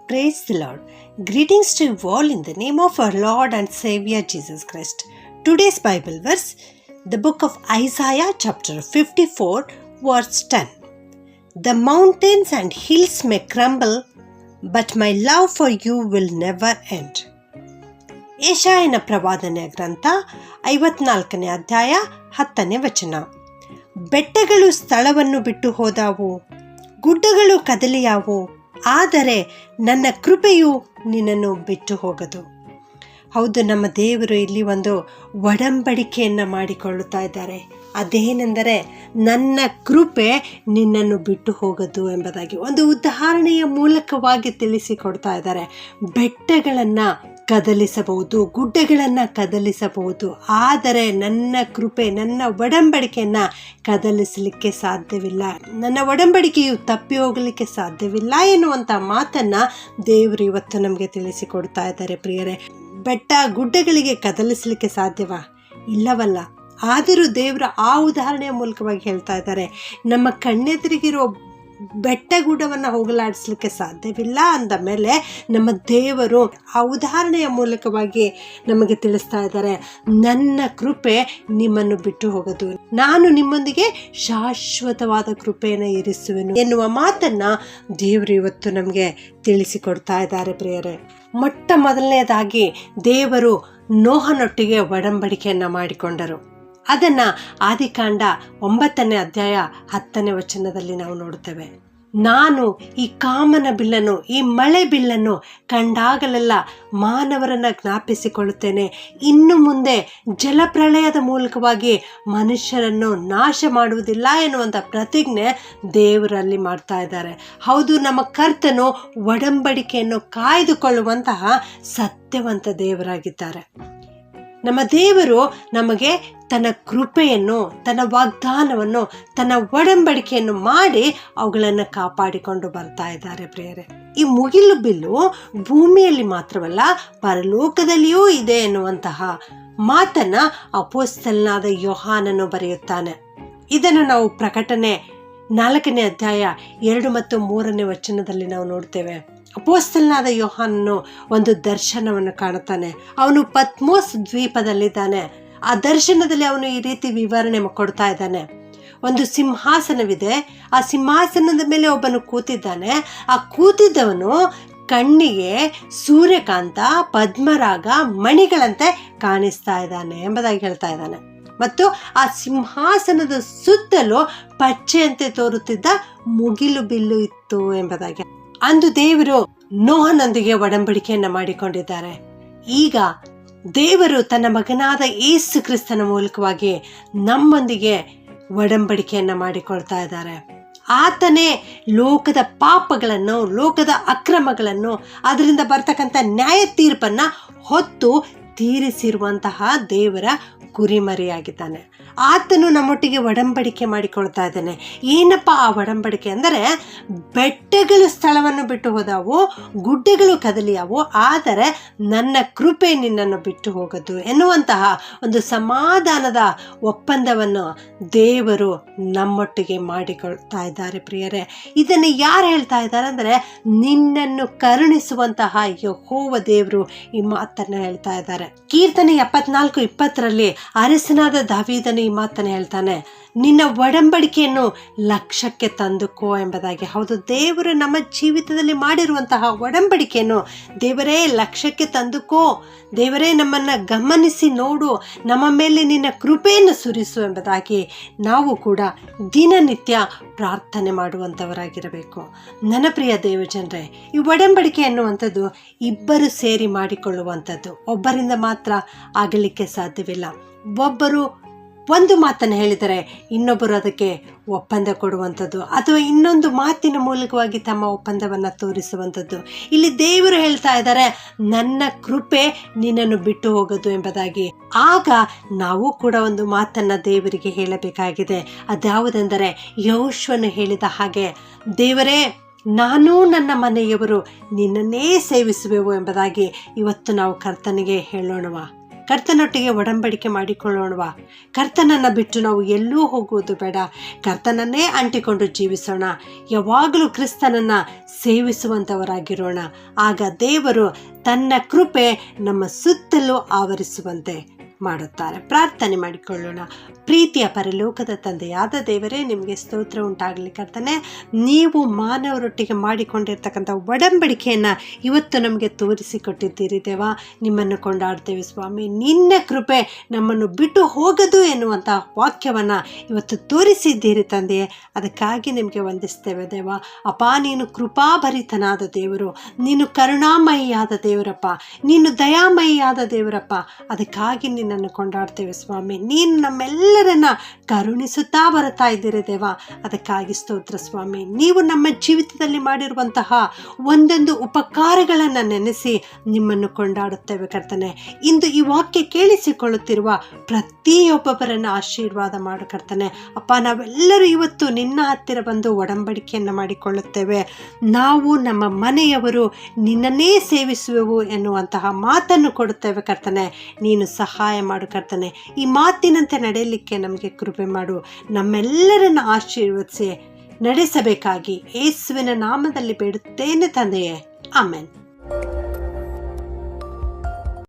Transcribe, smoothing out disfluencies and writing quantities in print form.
Praise the Lord. Greetings to you all in the name of our Lord and Savior Jesus Christ. Today's Bible verse, the book of Isaiah chapter 54 verse 10. The mountains and hills may crumble, but my love for you will never end. ಯೆಶಾಯನ ಪ್ರವಾದನೆಯ ಗ್ರಂಥ 54ನೇ ಅಧ್ಯಾಯ 10ನೇ ವಚನ. ಬೆಟ್ಟಗಳು ಸ್ಥಳವನ್ನು ಬಿಟ್ಟು ಹೋದಾವು, ಗುಡ್ಡಗಳು ಕದಲಿಯಾವು, ಆದರೆ ನನ್ನ ಕೃಪೆಯು ನಿನ್ನನ್ನು ಬಿಟ್ಟು ಹೋಗದು. ಹೌದು, ನಮ್ಮ ದೇವರು ಇಲ್ಲಿ ಒಂದು ಒಡಂಬಡಿಕೆಯನ್ನು ಮಾಡಿಕೊಳ್ಳುತ್ತಾ ಇದ್ದಾರೆ. ಅದೇನೆಂದರೆ, ನನ್ನ ಕೃಪೆ ನಿನ್ನನ್ನು ಬಿಟ್ಟು ಹೋಗದು ಎಂಬುದಾಗಿ ಒಂದು ಉದಾಹರಣೆಯ ಮೂಲಕವಾಗಿ ತಿಳಿಸಿಕೊಡ್ತಾ ಇದ್ದಾರೆ. ಬೆಟ್ಟಗಳನ್ನು ಕದಲಿಸಬಹುದು, ಗುಡ್ಡಗಳನ್ನು ಕದಲಿಸಬಹುದು, ಆದರೆ ನನ್ನ ಕೃಪೆ, ನನ್ನ ಒಡಂಬಡಿಕೆಯನ್ನು ಕದಲಿಸಲಿಕ್ಕೆ ಸಾಧ್ಯವಿಲ್ಲ, ನನ್ನ ಒಡಂಬಡಿಕೆಯು ತಪ್ಪಿ ಹೋಗಲಿಕ್ಕೆ ಸಾಧ್ಯವಿಲ್ಲ ಎನ್ನುವಂಥ ಮಾತನ್ನು ದೇವರು ಇವತ್ತು ನಮಗೆ ತಿಳಿಸಿಕೊಡ್ತಾ ಇದ್ದಾರೆ. ಪ್ರಿಯರೇ, ಬೆಟ್ಟ ಗುಡ್ಡಗಳಿಗೆ ಕದಲಿಸಲಿಕ್ಕೆ ಸಾಧ್ಯವಾ? ಇಲ್ಲವಲ್ಲ. ಆದರೂ ದೇವರು ಆ ಉದಾಹರಣೆಯ ಮೂಲಕವಾಗಿ ಹೇಳ್ತಾ ಇದ್ದಾರೆ, ನಮ್ಮ ಕಣ್ಣೆದುರಿಗಿರೋ ಬೆಟ್ಟ ಗುಡ್ಡವನ್ನು ಹೋಗಲಾಡಿಸ್ಲಿಕ್ಕೆ ಸಾಧ್ಯವಿಲ್ಲ ಅಂದ ಮೇಲೆ ನಮ್ಮ ದೇವರು ಆ ಉದಾಹರಣೆಯ ಮೂಲಕವಾಗಿ ನಮಗೆ ತಿಳಿಸ್ತಾ ಇದ್ದಾರೆ, ನನ್ನ ಕೃಪೆ ನಿಮ್ಮನ್ನು ಬಿಟ್ಟು ಹೋಗದು, ನಾನು ನಿಮ್ಮೊಂದಿಗೆ ಶಾಶ್ವತವಾದ ಕೃಪೆಯನ್ನು ಇರಿಸುವೆನು ಎನ್ನುವ ಮಾತನ್ನು ದೇವರು ಇವತ್ತು ನಮಗೆ ತಿಳಿಸಿಕೊಡ್ತಾ ಇದ್ದಾರೆ. ಪ್ರಿಯರೇ, ಮೊಟ್ಟ ಮೊದಲನೇದಾಗಿ ದೇವರು ನೋಹನೊಟ್ಟಿಗೆ ಒಡಂಬಡಿಕೆಯನ್ನು ಮಾಡಿಕೊಂಡರು. ಅದನ್ನು ಆದಿಕಾಂಡ 9ನೇ ಅಧ್ಯಾಯ 10ನೇ ವಚನದಲ್ಲಿ ನಾವು ನೋಡುತ್ತೇವೆ. ನಾನು ಈ ಕಾಮನ ಬಿಲ್ಲನ್ನು, ಈ ಮಳೆ ಬಿಲ್ಲನ್ನು ಕಂಡಾಗಲೆಲ್ಲ ಮಾನವರನ್ನು ಜ್ಞಾಪಿಸಿಕೊಳ್ಳುತ್ತೇನೆ. ಇನ್ನು ಮುಂದೆ ಜಲಪ್ರಳಯದ ಮೂಲಕವಾಗಿ ಮನುಷ್ಯರನ್ನು ನಾಶ ಮಾಡುವುದಿಲ್ಲ ಎನ್ನುವಂಥ ಪ್ರತಿಜ್ಞೆ ದೇವರಲ್ಲಿ ಮಾಡ್ತಾ ಇದ್ದಾರೆ. ಹೌದು, ನಮ್ಮ ಕರ್ತನು ಒಡಂಬಡಿಕೆಯನ್ನು ಕಾಯ್ದುಕೊಳ್ಳುವಂತಹ ಸತ್ಯವಂತ ದೇವರಾಗಿದ್ದಾರೆ. ನಮ್ಮ ದೇವರು ನಮಗೆ ತನ್ನ ಕೃಪೆಯನ್ನು, ತನ್ನ ವಾಗ್ದಾನವನ್ನು, ತನ್ನ ಒಡಂಬಡಿಕೆಯನ್ನು ಮಾಡಿ ಅವುಗಳನ್ನು ಕಾಪಾಡಿಕೊಂಡು ಬರ್ತಾ ಇದ್ದಾರೆ. ಪ್ರಿಯರೇ, ಈ ಮುಗಿಲು ಬಿಲ್ಲು ಭೂಮಿಯಲ್ಲಿ ಮಾತ್ರವಲ್ಲ, ಪರಲೋಕದಲ್ಲಿಯೂ ಇದೆ ಎನ್ನುವಂತಹ ಮಾತನ್ನು ಅಪೊಸ್ತಲನಾದ ಯೋಹಾನನು ಬರೆಯುತ್ತಾನೆ. ಇದನ್ನು ನಾವು ಪ್ರಕಟಣೆ 4ನೇ ಅಧ್ಯಾಯ 2 ಮತ್ತು 3ನೇ ವಚನದಲ್ಲಿ ನಾವು ನೋಡ್ತೇವೆ. ಅಪೊಸ್ತಲನಾದ ಯೋಹಾನನು ಒಂದು ದರ್ಶನವನ್ನು ಕಾಣುತ್ತಾನೆ. ಅವನು ಪತ್ಮೋಸ್ ದ್ವೀಪದಲ್ಲಿದ್ದಾನೆ. ಆ ದರ್ಶನದಲ್ಲಿ ಅವನು ಈ ರೀತಿ ವಿವರಣೆ ಕೊಡ್ತಾ ಇದ್ದಾನೆ. ಒಂದು ಸಿಂಹಾಸನವಿದೆ, ಆ ಸಿಂಹಾಸನದ ಮೇಲೆ ಒಬ್ಬನು ಕೂತಿದ್ದಾನೆ. ಆ ಕೂತಿದ್ದವನು ಕಣ್ಣಿಗೆ ಸೂರ್ಯಕಾಂತ, ಪದ್ಮರಾಗ, ಮಣಿಗಳಂತೆ ಕಾಣಿಸ್ತಾ ಇದ್ದಾನೆ ಎಂಬುದಾಗಿ ಹೇಳ್ತಾ ಇದ್ದಾನೆ. ಮತ್ತು ಆ ಸಿಂಹಾಸನದ ಸುತ್ತಲೂ ಪಚ್ಚೆಯಂತೆ ತೋರುತ್ತಿದ್ದ ಮುಗಿಲು ಬಿಲ್ಲು ಇತ್ತು ಎಂಬುದಾಗಿ. ಅಂದು ದೇವರು ನೋಹನೊಂದಿಗೆ ಒಡಂಬಡಿಕೆಯನ್ನು ಮಾಡಿಕೊಂಡಿದ್ದಾರೆ. ಈಗ ದೇವರು ತನ್ನ ಮಗನಾದ ಯೇಸು ಕ್ರಿಸ್ತನ ಮೂಲಕವಾಗಿ ನಮ್ಮೊಂದಿಗೆ ಒಡಂಬಡಿಕೆಯನ್ನು ಮಾಡಿಕೊಳ್ತಾ ಇದ್ದಾರೆ. ಆತನೇ ಲೋಕದ ಪಾಪಗಳನ್ನು, ಲೋಕದ ಅಕ್ರಮಗಳನ್ನು, ಅದರಿಂದ ಬರ್ತಕ್ಕಂಥ ನ್ಯಾಯ ತೀರ್ಪನ್ನು ಹೊತ್ತು ತೀರಿಸಿರುವಂತಹ ದೇವರ ಕುರಿಮರಿಯಾಗಿದ್ದಾನೆ. ಆತನು ನಮ್ಮೊಟ್ಟಿಗೆ ಒಡಂಬಡಿಕೆ ಮಾಡಿಕೊಳ್ತಾ ಇದ್ದಾನೆ. ಏನಪ್ಪ ಆ ಒಡಂಬಡಿಕೆ ಅಂದರೆ, ಬೆಟ್ಟಗಳು ಸ್ಥಳವನ್ನು ಬಿಟ್ಟು ಹೋದವು, ಗುಡ್ಡಗಳು ಕದಲಿಯಾವು, ಆದರೆ ನನ್ನ ಕೃಪೆ ನಿನ್ನನ್ನು ಬಿಟ್ಟು ಹೋಗದು ಎನ್ನುವಂತಹ ಒಂದು ಸಮಾಧಾನದ ಒಪ್ಪಂದವನ್ನು ದೇವರು ನಮ್ಮೊಟ್ಟಿಗೆ ಮಾಡಿಕೊಳ್ತಾ ಇದ್ದಾರೆ. ಪ್ರಿಯರೇ, ಇದನ್ನು ಯಾರು ಹೇಳ್ತಾ ಇದ್ದಾರೆ ಅಂದರೆ, ನಿನ್ನನ್ನು ಕರುಣಿಸುವಂತಹ ಯೆಹೋವ ದೇವರು ಈ ಮಾತನ್ನು ಹೇಳ್ತಾ ಇದ್ದಾರೆ. ಕೀರ್ತನೆ 74:20 ಅರಸನಾದ ದಾವೀದನು ಈ ಮಾತನ್ನು ಹೇಳ್ತಾನೆ, ನಿನ್ನ ಒಡಂಬಡಿಕೆಯನ್ನು ಲಕ್ಷ್ಯಕ್ಕೆ ತಂದುಕೋ ಎಂಬುದಾಗಿ. ಹೌದು, ದೇವರು ನಮ್ಮ ಜೀವಿತದಲ್ಲಿ ಮಾಡಿರುವಂತಹ ಒಡಂಬಡಿಕೆಯನ್ನು ದೇವರೇ ಲಕ್ಷ್ಯಕ್ಕೆ ತಂದುಕೋ, ದೇವರೇ ನಮ್ಮನ್ನು ಗಮನಿಸಿ ನೋಡು, ನಮ್ಮ ಮೇಲೆ ನಿನ್ನ ಕೃಪೆಯನ್ನು ಸುರಿಸು ಎಂಬುದಾಗಿ ನಾವು ಕೂಡ ದಿನನಿತ್ಯ ಪ್ರಾರ್ಥನೆ ಮಾಡುವಂಥವರಾಗಿರಬೇಕು. ನನ್ನ ಪ್ರಿಯ ದೇವಜನರೇ, ಈ ಒಡಂಬಡಿಕೆ ಎನ್ನುವಂಥದ್ದು ಇಬ್ಬರು ಸೇರಿ ಮಾಡಿಕೊಳ್ಳುವಂಥದ್ದು. ಒಬ್ಬರಿಂದ ಮಾತ್ರ ಆಗಲಿಕ್ಕೆ ಸಾಧ್ಯವಿಲ್ಲ. ಒಬ್ಬರು ಒಂದು ಮಾತನ್ನು ಹೇಳಿದರೆ ಇನ್ನೊಬ್ಬರು ಅದಕ್ಕೆ ಒಪ್ಪಂದ ಕೊಡುವಂಥದ್ದು, ಅಥವಾ ಇನ್ನೊಂದು ಮಾತಿನ ಮೂಲಕವಾಗಿ ತಮ್ಮ ಒಪ್ಪಂದವನ್ನು ತೋರಿಸುವಂಥದ್ದು. ಇಲ್ಲಿ ದೇವರು ಹೇಳ್ತಾ ಇದ್ದಾರೆ, ನನ್ನ ಕೃಪೆ ನಿನ್ನನ್ನು ಬಿಟ್ಟು ಹೋಗದು ಎಂಬುದಾಗಿ. ಆಗ ನಾವು ಕೂಡ ಒಂದು ಮಾತನ್ನು ದೇವರಿಗೆ ಹೇಳಬೇಕಾಗಿದೆ. ಅದ್ಯಾವುದೆಂದರೆ, ಯೆಹೋಶುವನು ಹೇಳಿದ ಹಾಗೆ, ದೇವರೇ, ನಾನು ನನ್ನ ಮನೆಯವರು ನಿನ್ನನ್ನೇ ಸೇವಿಸುವೆವು ಎಂಬುದಾಗಿ ಇವತ್ತು ನಾವು ಕರ್ತನಿಗೆ ಹೇಳೋಣವಾ? ಕರ್ತನೊಟ್ಟಿಗೆ ಒಡಂಬಡಿಕೆ ಮಾಡಿಕೊಳ್ಳೋಣವಾ? ಕರ್ತನನ್ನು ಬಿಟ್ಟು ನಾವು ಎಲ್ಲೂ ಹೋಗುವುದು ಬೇಡ. ಕರ್ತನನ್ನೇ ಅಂಟಿಕೊಂಡು ಜೀವಿಸೋಣ. ಯಾವಾಗಲೂ ಕ್ರಿಸ್ತನನ್ನು ಸೇವಿಸುವಂಥವರಾಗಿರೋಣ. ಆಗ ದೇವರು ತನ್ನ ಕೃಪೆ ನಮ್ಮ ಸುತ್ತಲೂ ಆವರಿಸುವಂತೆ ಮಾಡುತ್ತಾರೆ. ಪ್ರಾರ್ಥನೆ ಮಾಡಿಕೊಳ್ಳೋಣ. ಪ್ರೀತಿಯ ಪರಲೋಕದ ತಂದೆಯಾದ ದೇವರೇ, ನಿಮಗೆ ಸ್ತೋತ್ರ ಉಂಟಾಗಲಿ ಕರ್ತನೆ. ನೀವು ಮಾನವರೊಟ್ಟಿಗೆ ಮಾಡಿಕೊಂಡಿರ್ತಕ್ಕಂಥ ಒಡಂಬಡಿಕೆಯನ್ನು ಇವತ್ತು ನಮಗೆ ತೋರಿಸಿಕೊಟ್ಟಿದ್ದೀರಿ ದೇವ. ನಿಮ್ಮನ್ನು ಕೊಂಡಾಡ್ತೇವೆ ಸ್ವಾಮಿ. ನಿನ್ನ ಕೃಪೆ ನಮ್ಮನ್ನು ಬಿಟ್ಟು ಹೋಗದು ಎನ್ನುವಂಥ ವಾಕ್ಯವನ್ನು ಇವತ್ತು ತೋರಿಸಿದ್ದೀರಿ ತಂದೆಯೇ. ಅದಕ್ಕಾಗಿ ನಿಮಗೆ ವಂದಿಸ್ತೇವೆ ದೇವ. ಅಪ್ಪ, ನೀನು ಕೃಪಾಭರಿತನಾದ ದೇವರು, ನೀನು ಕರುಣಾಮಯಿಯಾದ ದೇವರಪ್ಪ, ನೀನು ದಯಾಮಯಿಯಾದ ದೇವರಪ್ಪ. ಅದಕ್ಕಾಗಿ ನಿನ್ನನ್ನು ಕೊಂಡಾಡ್ತೇವೆ ಸ್ವಾಮಿ. ನೀನು ನಮ್ಮೆಲ್ಲರನ್ನ ಕರುಣಿಸುತ್ತಾ ಬರ್ತಾ ಇದ್ದೀರಿ ದೇವ. ಅದಕ್ಕಾಗಿ ಸ್ತೋತ್ರ ಸ್ವಾಮಿ. ನೀವು ನಮ್ಮ ಜೀವಿತದಲ್ಲಿ ಮಾಡಿರುವಂತಹ ಒಂದೊಂದು ಉಪಕಾರಗಳನ್ನು ನೆನೆಸಿ ನಿಮ್ಮನ್ನು ಕೊಂಡಾಡುತ್ತೇವೆ ಕರ್ತನೆ. ಇಂದು ಈ ವಾಕ್ಯ ಕೇಳಿಸಿಕೊಳ್ಳುತ್ತಿರುವ ಪ್ರತಿಯೊಬ್ಬೊಬ್ಬರನ್ನು ಆಶೀರ್ವಾದ ಮಾಡು ಕರ್ತನೆ. ಅಪ್ಪ, ನಾವೆಲ್ಲರೂ ಇವತ್ತು ನಿನ್ನ ಹತ್ತಿರ ಬಂದು ಒಡಂಬಡಿಕೆಯನ್ನು ಮಾಡಿಕೊಳ್ಳುತ್ತೇವೆ. ನಾವು ನಮ್ಮ ಮನೆಯವರು ನಿನ್ನನ್ನೇ ಸೇವಿಸುವೆವು ಎನ್ನುವಂತಹ ಮಾತನ್ನು ಕೊಡುತ್ತೇವೆ ಕರ್ತನೆ. ನೀನು ಸಹಾಯ ಮಾಡು ಕರ್ತನೆ. ಈ ಮಾತಿನಂತೆ ನಡೆಯಲಿಕ್ಕೆ ನಮಗೆ ಕೃಪೆ ಮಾಡು. ನಮ್ಮೆಲ್ಲರನ್ನ ಆಶೀರ್ವದಿಸಿ ನಡೆಸಬೇಕಾಗಿ ಯೇಸುವಿನ ನಾಮದಲ್ಲಿ ಬೇಡುತ್ತೇನೆ ತಂದೆಯೇ. ಆಮೆನ್.